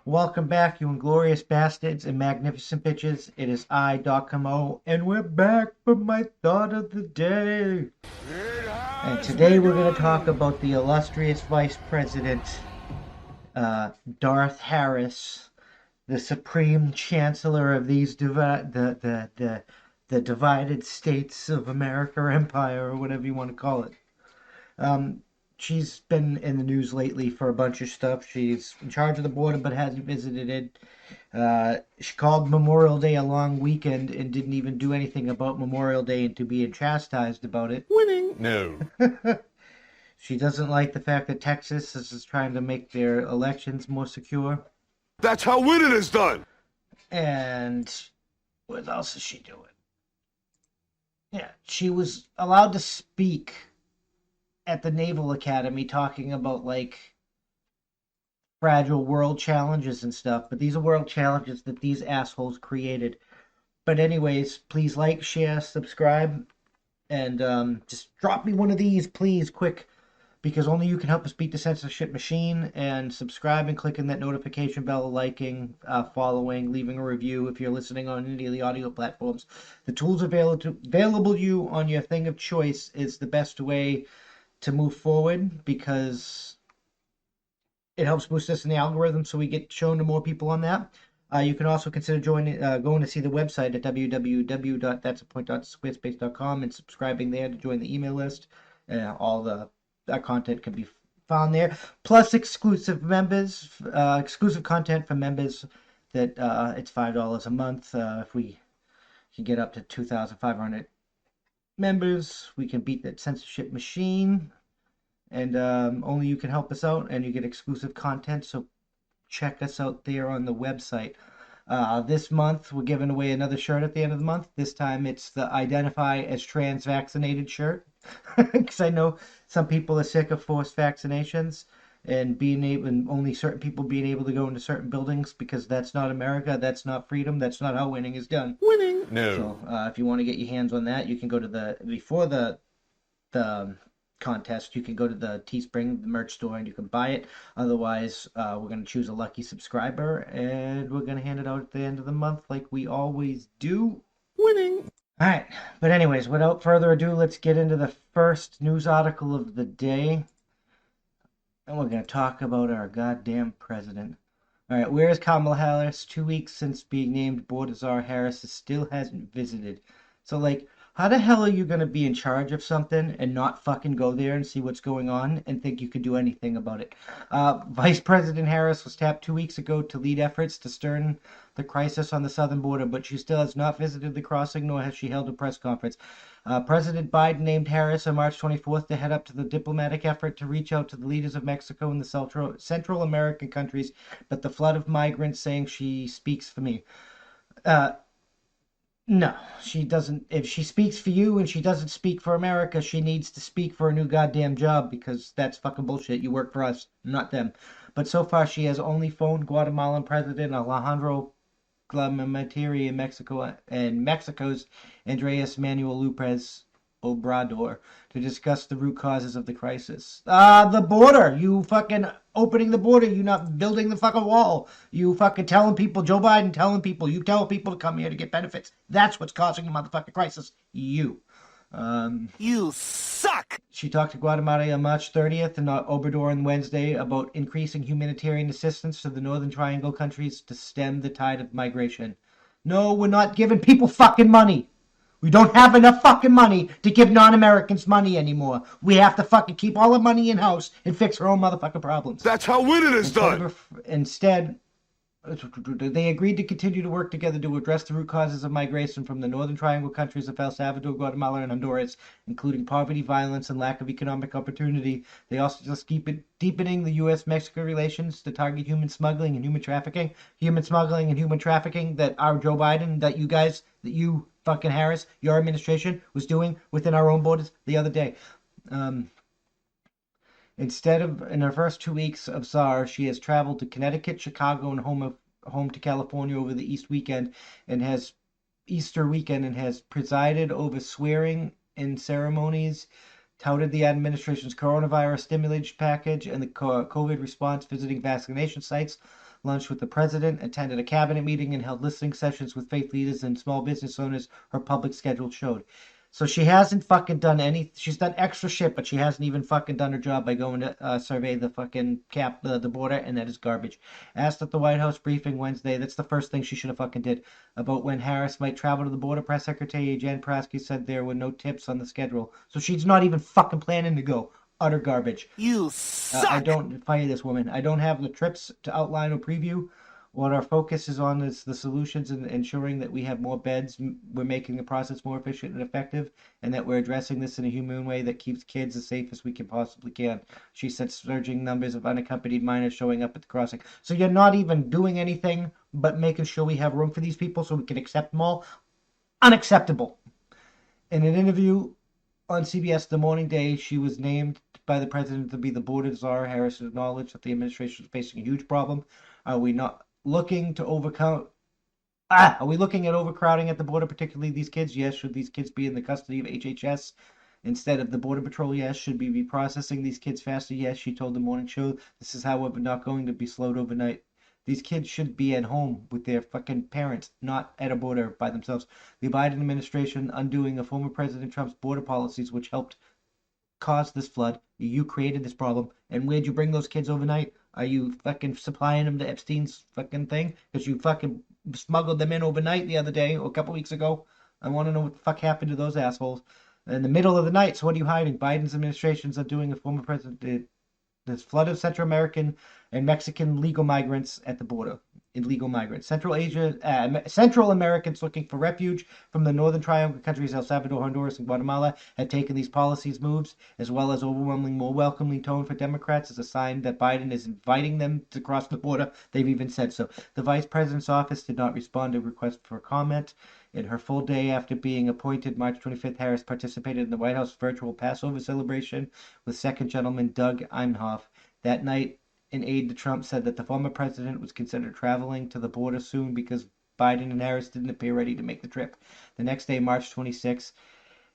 Welcome back, you Inglorious Bastards and magnificent bitches. It is I, Doc Camo, and we're back for my thought of the day. And today we're going to talk about the illustrious Vice President, Darth Harris, the Supreme Chancellor of these the divided states of America or Empire, or whatever you want to call it. She's been in the news lately for a bunch of stuff. She's in charge of the border but hasn't visited it. She called Memorial Day a long weekend and didn't even do anything about Memorial Day and to being chastised about it. Winning. No. She doesn't like the fact that Texas is trying to make their elections more secure. That's how winning is done. And what else is she doing? Yeah, she was allowed to speak at the Naval Academy talking about, like, fragile world challenges and stuff, but these are world challenges that these assholes created. But anyways, please like, share, subscribe, and just drop me one of these, please, quick, because only you can help us beat the censorship machine. And subscribe and clicking that notification bell, liking, following, leaving a review if you're listening on any of the audio platforms. The tools available to you on your thing of choice is the best way to move forward, because it helps boost us in the algorithm so we get shown to more people on that. You can also consider going to see the website at www.that'sapoint.squarespace.com and subscribing there to join the email list. All that content can be found there, plus exclusive content for members that it's $5 a month. If we can get up to 2,500 members, we can beat that censorship machine, and only you can help us out, and you get exclusive content, so check us out there on the website. This month we're giving away another shirt at the end of the month. This time it's the Identify as Trans Vaccinated shirt, because I know some people are sick of forced vaccinations and only certain people being able to go into certain buildings, because that's not America, that's not freedom, that's not how winning is done. Winning. No. So if you want to get your hands on that, you can go to before the contest, you can go to the Teespring, the merch store, and you can buy it. Otherwise, we're going to choose a lucky subscriber, and we're going to hand it out at the end of the month like we always do. Winning. All right, but anyways, without further ado, let's get into the first news article of the day. And we're going to talk about our goddamn president. All right, where is Kamala Harris? 2 weeks since being named border czar, Harris still hasn't visited. So, like, how the hell are you going to be in charge of something and not fucking go there and see what's going on and think you can do anything about it? Vice President Harris was tapped 2 weeks ago to lead efforts to stem the crisis on the southern border, but she still has not visited the crossing, nor has she held a press conference. President Biden named Harris on March 24th to head up to the diplomatic effort to reach out to the leaders of Mexico and the Central American countries, but the flood of migrants saying she speaks for me. No, she doesn't. If she speaks for you and she doesn't speak for America, she needs to speak for a new goddamn job, because that's fucking bullshit. You work for us, not them. But so far, she has only phoned Guatemalan President Alejandro Glamateri in Mexico and Mexico's Andres Manuel Lopez Obrador to discuss the root causes of the crisis. The border. You fucking opening the border. You not building the fucking wall. You fucking telling people, Joe Biden telling people, you tell people to come here to get benefits. That's what's causing the motherfucking crisis. You. You suck. She talked to Guatemala on March 30th and Obrador on Wednesday about increasing humanitarian assistance to the Northern Triangle countries to stem the tide of migration. No, we're not giving people fucking money. We don't have enough fucking money to give non-Americans money anymore. We have to fucking keep all the money in-house and fix our own motherfucking problems. That's how winning is done. Instead, they agreed to continue to work together to address the root causes of migration from the Northern Triangle countries of El Salvador, Guatemala, and Honduras, including poverty, violence, and lack of economic opportunity. They also just keep deepening the U.S.-Mexico relations to target human smuggling and human trafficking. Human smuggling and human trafficking that our Joe Biden, that you fucking Harris, your administration, was doing within our own borders the other day. Instead of in her first 2 weeks of czar, she has traveled to Connecticut, Chicago, and home to California over the Easter weekend, and has presided over swearing in ceremonies touted the administration's coronavirus stimulus package and the COVID response, visiting vaccination sites, lunched with the president, attended a cabinet meeting, and held listening sessions with faith leaders and small business owners, her public schedule showed. So she hasn't fucking done any. She's done extra shit, but she hasn't even fucking done her job by going to survey the fucking the border, and that is garbage. Asked at the White House briefing Wednesday, that's the first thing she should have fucking did, about when Harris might travel to the border. Press Secretary Jen Psaki said there were no tips on the schedule, so she's not even fucking planning to go. Utter garbage. You suck. I don't fire this woman. I don't have the trips to outline or preview. What our focus is on is the solutions and ensuring that we have more beds, we're making the process more efficient and effective, and that we're addressing this in a humane way that keeps kids as safe as we can possibly can. She said surging numbers of unaccompanied minors showing up at the crossing. So you're not even doing anything but making sure we have room for these people so we can accept them all? Unacceptable. In an interview on CBS The Morning Day, she was named by the president to be the border czar. Harris acknowledged that the administration is facing a huge problem. Are we looking at overcrowding at the border, particularly these kids? Yes. Should these kids be in the custody of HHS instead of the Border Patrol? Yes. Should we be processing these kids faster? Yes. She told the morning show, this is, however, not going to be slowed overnight. These kids should be at home with their fucking parents, not at a border by themselves. The Biden administration undoing of former President Trump's border policies, which helped cause this flood. You created this problem. And where'd you bring those kids overnight? Are you fucking supplying them to Epstein's fucking thing? Because you fucking smuggled them in overnight the other day or a couple weeks ago. I want to know what the fuck happened to those assholes. In the middle of the night, so what are you hiding? Biden's administration's undoing a former president. This flood of Central American and Mexican legal migrants at the border. Illegal migrants. Central Americans looking for refuge from the Northern Triangle countries El Salvador, Honduras, and Guatemala had taken these policies moves, as well as overwhelmingly more welcoming tone for Democrats, as a sign that Biden is inviting them to cross the border. They've even said so. The vice president's office did not respond to requests for comment. In her full day after being appointed March 25th, Harris participated in the White House virtual Passover celebration with Second Gentleman Doug Emhoff. That night, an aide to Trump said that the former president was considered traveling to the border soon because Biden and Harris didn't appear ready to make the trip. The next day, March 26th,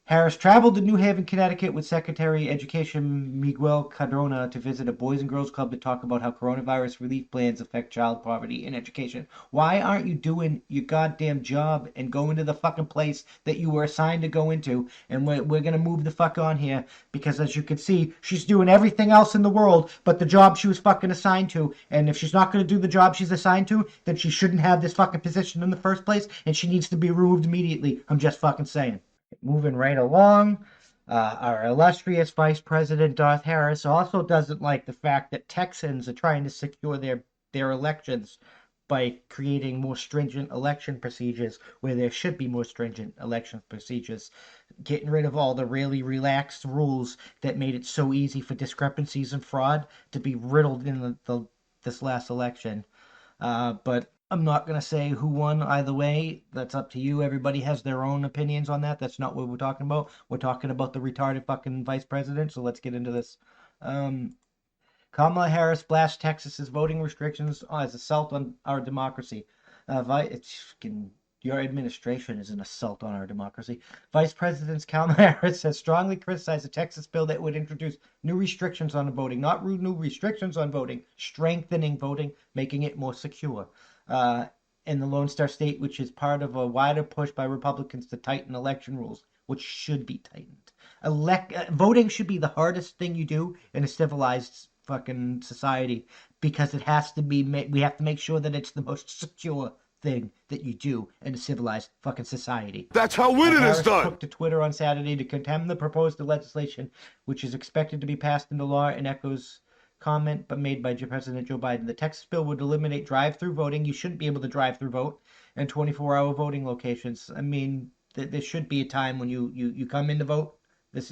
Harris traveled to New Haven, Connecticut with Secretary of Education Miguel Cardona to visit a Boys and Girls Club to talk about how coronavirus relief plans affect child poverty in education. Why aren't you doing your goddamn job and going to the fucking place that you were assigned to go into? And we're going to move the fuck on here because, as you can see, she's doing everything else in the world but the job she was fucking assigned to. And if she's not going to do the job she's assigned to, then she shouldn't have this fucking position in the first place, and she needs to be removed immediately. I'm just fucking saying. Moving right along, our illustrious Vice President Darth Harris also doesn't like the fact that Texans are trying to secure their elections by creating more stringent election procedures where there should be more stringent election procedures, getting rid of all the really relaxed rules that made it so easy for discrepancies and fraud to be riddled in this last election. But I'm not going to say who won either way. That's up to you. Everybody has their own opinions on that. That's not what we're talking about. We're talking about the retarded fucking vice president. So let's get into this. Kamala Harris blasts Texas's voting restrictions as assault on our democracy. Your administration is an assault on our democracy. Vice President Kamala Harris has strongly criticized the Texas bill that would introduce new restrictions on voting. Not new restrictions on voting, strengthening voting, making it more secure. In the Lone Star State, which is part of a wider push by Republicans to tighten election rules, which should be tightened. Voting should be the hardest thing you do in a civilized fucking society because it has to be. We have to make sure that it's the most secure thing that you do in a civilized fucking society. That's how winning is done. Took to Twitter on Saturday to condemn the proposed legislation, which is expected to be passed into law, and echoes comment but made by President Joe Biden. The Texas bill would eliminate drive-through voting. You shouldn't be able to drive-through vote, and 24-hour voting locations. I mean, there should be a time when you come in to vote.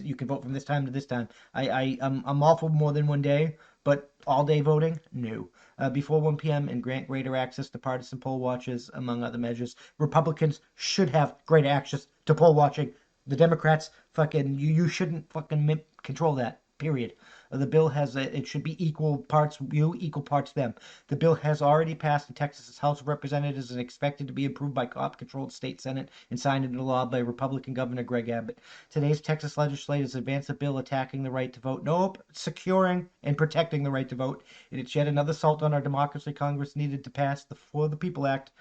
You can vote from this time to this time. I'm all for more than one day, but all day voting, no. Before 1 p.m. and grant greater access to partisan poll watchers, among other measures. Republicans should have greater access to poll watching. The Democrats, fucking, you shouldn't fucking control that. Period. The bill it should be equal parts you, equal parts them. The bill has already passed in Texas's House of Representatives and expected to be approved by co-op-controlled state Senate and signed into law by Republican Governor Greg Abbott. Today's Texas legislators advanced a bill attacking the right to vote. Nope, securing and protecting the right to vote. And it's yet another assault on our democracy. Congress needed to pass the For the People Act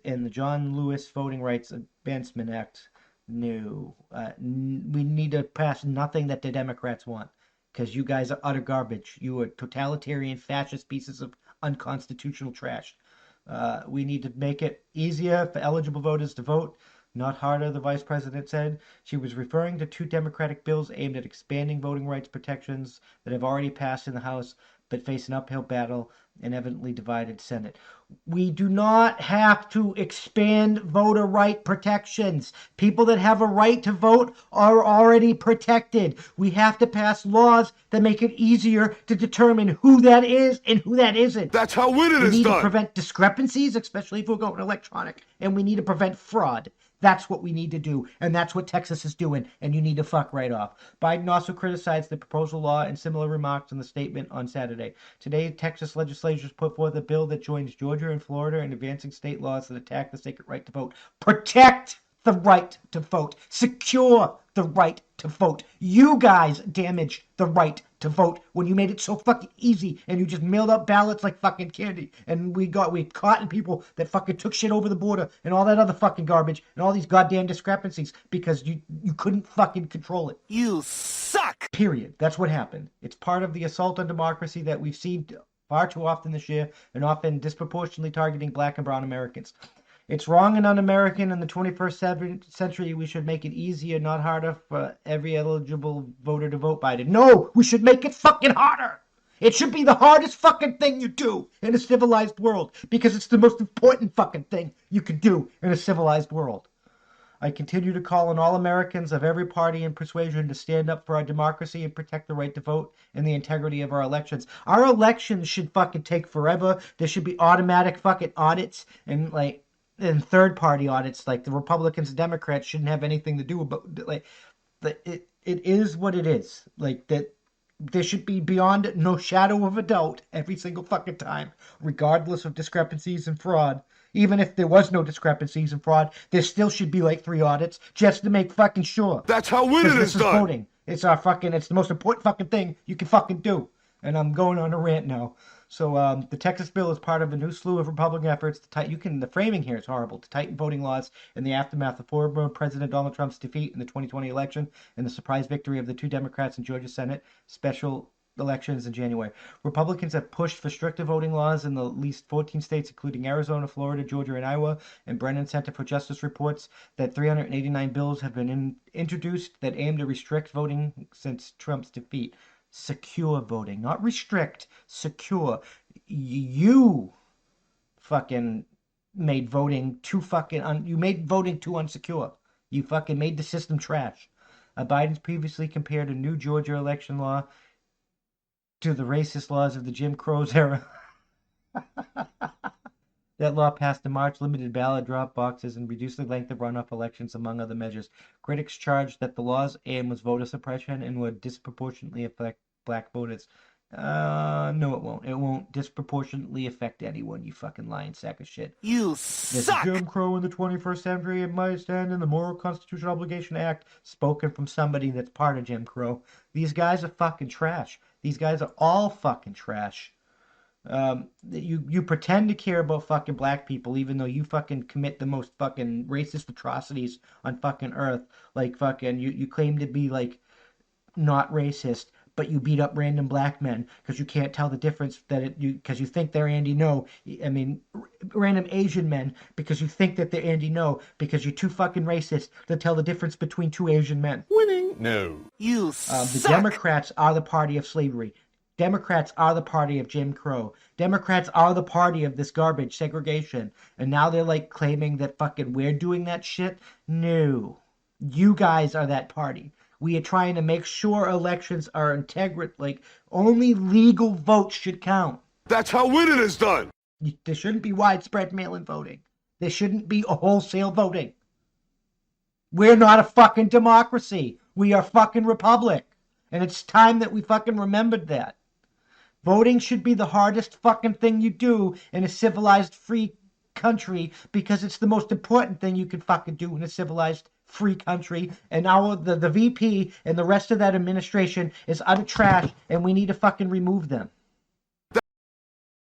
and the John Lewis Voting Rights Advancement Act. No. We need to pass nothing that the Democrats want, because you guys are utter garbage. You are totalitarian, fascist pieces of unconstitutional trash. We need to make it easier for eligible voters to vote, not harder, the vice president said. She was referring to 2 Democratic bills aimed at expanding voting rights protections that have already passed in the House but face an uphill battle and evidently divided Senate. We do not have to expand voter right protections. People that have a right to vote are already protected. We have to pass laws that make it easier to determine who that is and who that isn't. That's how winning We is need to done. prevent discrepancies, especially if we're going electronic, and we need to prevent fraud. That's what we need to do, and that's what Texas is doing, and you need to fuck right off. Biden also criticized the proposal law and similar remarks in the statement on Saturday. Today, Texas legislators put forth a bill that joins Georgia and Florida in advancing state laws that attack the sacred right to vote. Protect the right to vote. Secure the right to vote. You guys damaged the right to vote when you made it so fucking easy and you just mailed out ballots like fucking candy. And we caught people that fucking took shit over the border and all that other fucking garbage and all these goddamn discrepancies because you couldn't fucking control it. You suck. Period. That's what happened. It's part of the assault on democracy that we've seen far too often this year, and often disproportionately targeting black and brown Americans. It's wrong and un-American. In the 21st century, we should make it easier, not harder, for every eligible voter to vote Biden. No, we should make it fucking harder. It should be the hardest fucking thing you do in a civilized world, because it's the most important fucking thing you can do in a civilized world. I continue to call on all Americans of every party and persuasion to stand up for our democracy and protect the right to vote and the integrity of our elections. Our elections should fucking take forever. There should be automatic fucking audits and third-party audits. Like, the Republicans and Democrats shouldn't have anything to do about it is what it is. Like, that there should be, beyond no shadow of a doubt, every single fucking time, regardless of discrepancies and fraud. Even if there was no discrepancies and fraud, there still should be like 3 audits just to make fucking sure. That's how winning is This is done. voting. It's the most important fucking thing you can fucking do. And I'm going on a rant now. So the Texas bill is part of a new slew of Republican efforts to tighten. The framing here is horrible, to tighten voting laws in the aftermath of former President Donald Trump's defeat in the 2020 election and the surprise victory of the 2 Democrats in Georgia Senate special elections in January. Republicans have pushed for stricter voting laws in at least 14 states, including Arizona, Florida, Georgia, and Iowa. And Brennan Center for Justice reports that 389 bills have been introduced that aim to restrict voting since Trump's defeat. Secure voting, not restrict, secure. You fucking made voting too fucking you made voting too unsecure. You fucking made the system trash. Biden's previously compared a new Georgia election law to the racist laws of the Jim Crow's era. That law passed in March, limited ballot drop boxes, and reduced the length of runoff elections, among other measures. Critics charged that the law's aim was voter suppression and would disproportionately affect black voters. No, it won't. It won't disproportionately affect anyone, you fucking lying sack of shit. You There's suck. Jim Crow in the 21st century. It might stand in the Moral Constitutional Obligation Act, spoken from somebody that's part of Jim Crow. These guys are fucking trash. These guys are all fucking trash. You pretend to care about fucking black people, even though you fucking commit the most fucking racist atrocities on fucking earth. Like, fucking, you claim to be, like, not racist, but you beat up random black men because you can't tell the difference because you think they're Andy No. I mean, random Asian men because you think that they're Andy No because you're too fucking racist to tell the difference between 2 Asian men. Winning? No. You The suck. Democrats are the party of slavery. Democrats are the party of Jim Crow. Democrats are the party of this garbage, segregation. And now they're like claiming that fucking we're doing that shit? No. You guys are that party. We are trying to make sure elections are integrate. Like, only legal votes should count. That's how winning is done. There shouldn't be widespread mail-in voting. There shouldn't be a wholesale voting. We're not a fucking democracy. We are fucking republic. And it's time that we fucking remembered that. Voting should be the hardest fucking thing you do in a civilized, free country because it's the most important thing you can fucking do in a civilized, free country. And now the VP and the rest of that administration is utter trash, and we need to fucking remove them.